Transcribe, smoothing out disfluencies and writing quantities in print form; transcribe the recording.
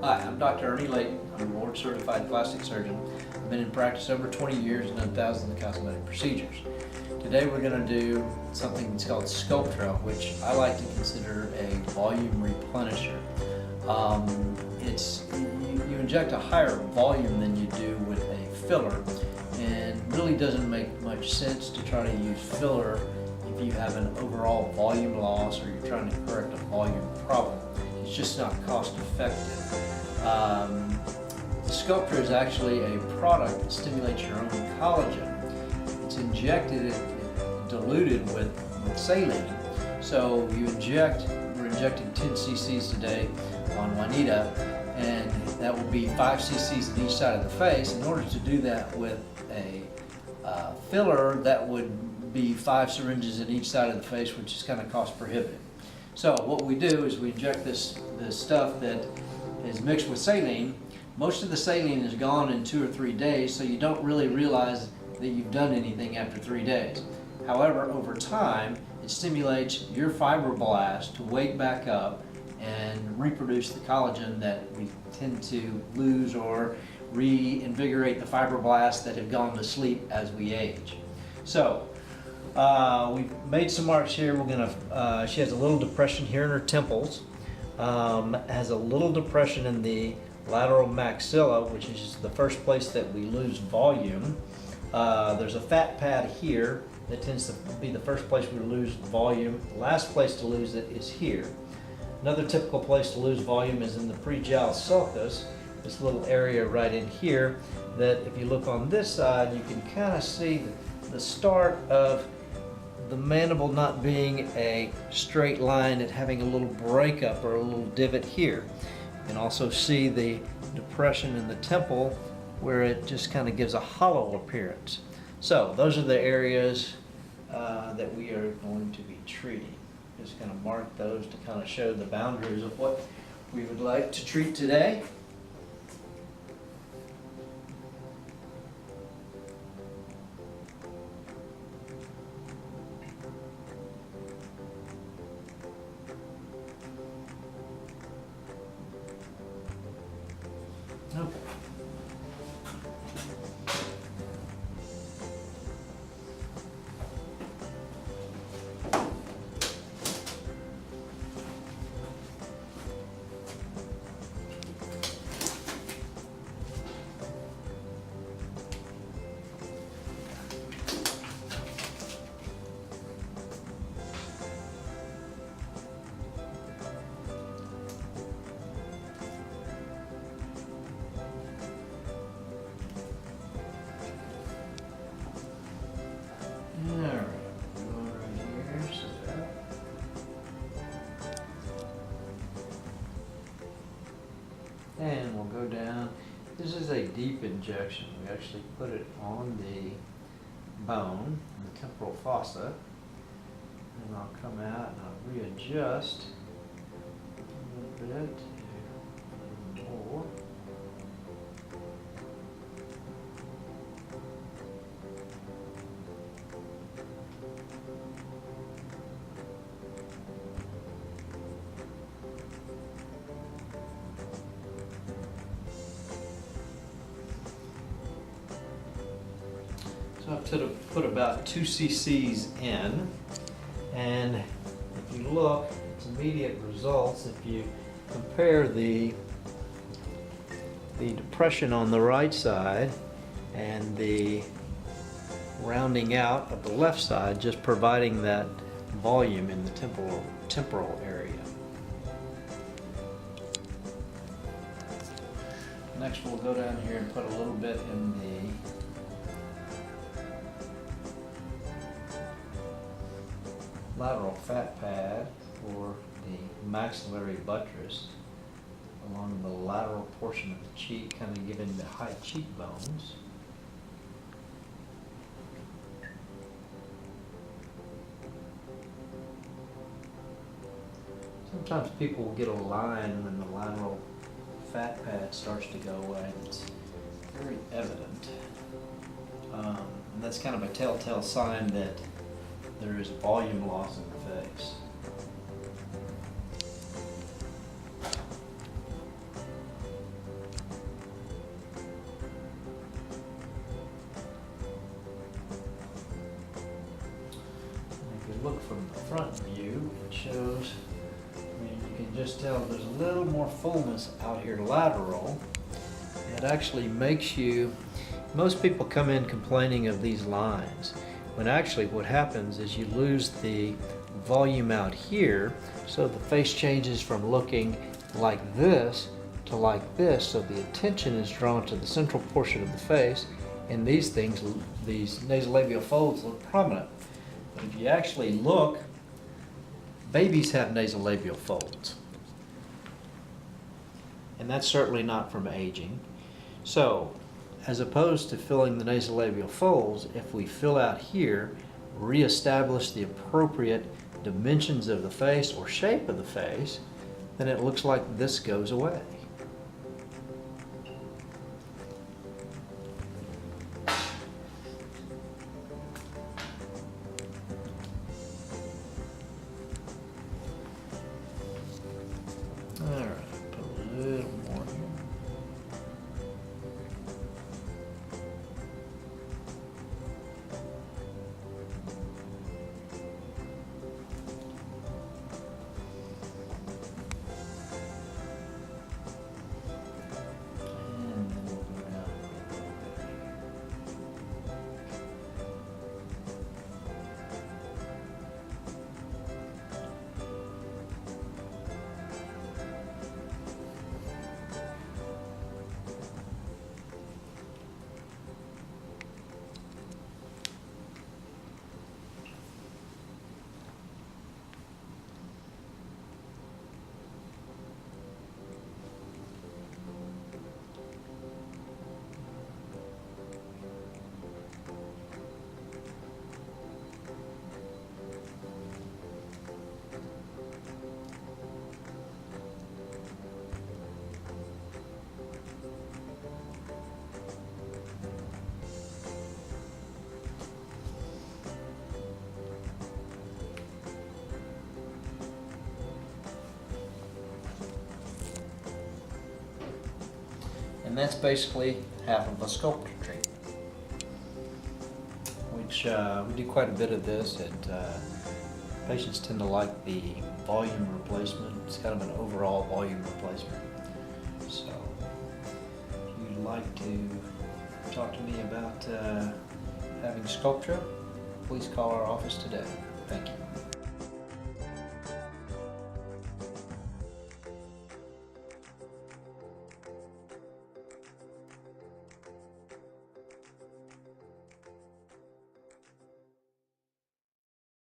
Hi, I'm Dr. Ernie Layton. I'm a board certified plastic surgeon. I've been in practice over 20 years and done thousands of cosmetic procedures. Today we're going to do something that's called Sculptra, which I like to consider a volume replenisher. You inject a higher volume than you do with a filler, and really doesn't make much sense to try to use filler if you have an overall volume loss or you're trying to correct a volume problem. It's just not cost effective. Sculptra is actually a product that stimulates your own collagen. It's injected and diluted with saline. So we're injecting 10 cc's today on Juanita, and that will be 5 cc's in each side of the face. In order to do that with a filler, that would be 5 syringes in each side of the face, which is kind of cost prohibitive. So what we do is we inject this stuff that is mixed with saline. Most of the saline is gone in 2 or 3 days, so you don't really realize that you've done anything after 3 days. However, over time, it stimulates your fibroblast to wake back up and reproduce the collagen that we tend to lose, or reinvigorate the fibroblasts that have gone to sleep as we age. So we've made some marks here. She has a little depression here in her temples, has a little depression in the lateral maxilla, which is the first place that we lose volume. There's a fat pad here that tends to be the first place we lose volume. Last place to lose it is here. Another typical place to lose volume is in the pregial sulcus, this little area right in here, that if you look on this side, you can kind of see the start of the mandible not being a straight line and having a little breakup or a little divot here. You can also see the depression in the temple where it just kind of gives a hollow appearance. So those are the areas that we are going to be treating. Just going to mark those to kind of show the boundaries of what we would like to treat today. Okay. And we'll go down. This is a deep injection. We actually put it on the bone, the temporal fossa. And I'll come out and I'll readjust a little bit more. So I've put about 2 cc's in, and if you look, it's immediate results. If you compare the depression on the right side and the rounding out of the left side, just providing that volume in the temporal area. Next we'll go down here and put a little bit in the lateral fat pad for the maxillary buttress along the lateral portion of the cheek, kind of giving the high cheekbones. Sometimes people will get a line when the lateral fat pad starts to go away. It's very evident. And that's kind of a telltale sign that there is volume loss in the face. from the front view, it shows, I mean, you can just tell there's a little more fullness out here lateral. It actually makes you, most people come in complaining of these lines, when actually what happens is you lose the volume out here, so the face changes from looking like this to like this, so the attention is drawn to the central portion of the face, and these things, these nasolabial folds look prominent. But if you actually look, babies have nasolabial folds. And that's certainly not from aging. So, as opposed to filling the nasolabial folds, if we fill out here, reestablish the appropriate dimensions of the face or shape of the face, then it looks like this goes away. Alright, put a little more here. And that's basically half of a Sculptra treatment, which we do quite a bit of this, and patients tend to like the volume replacement. It's kind of an overall volume replacement. So if you'd like to talk to me about having Sculptra, please call our office today. Thank you.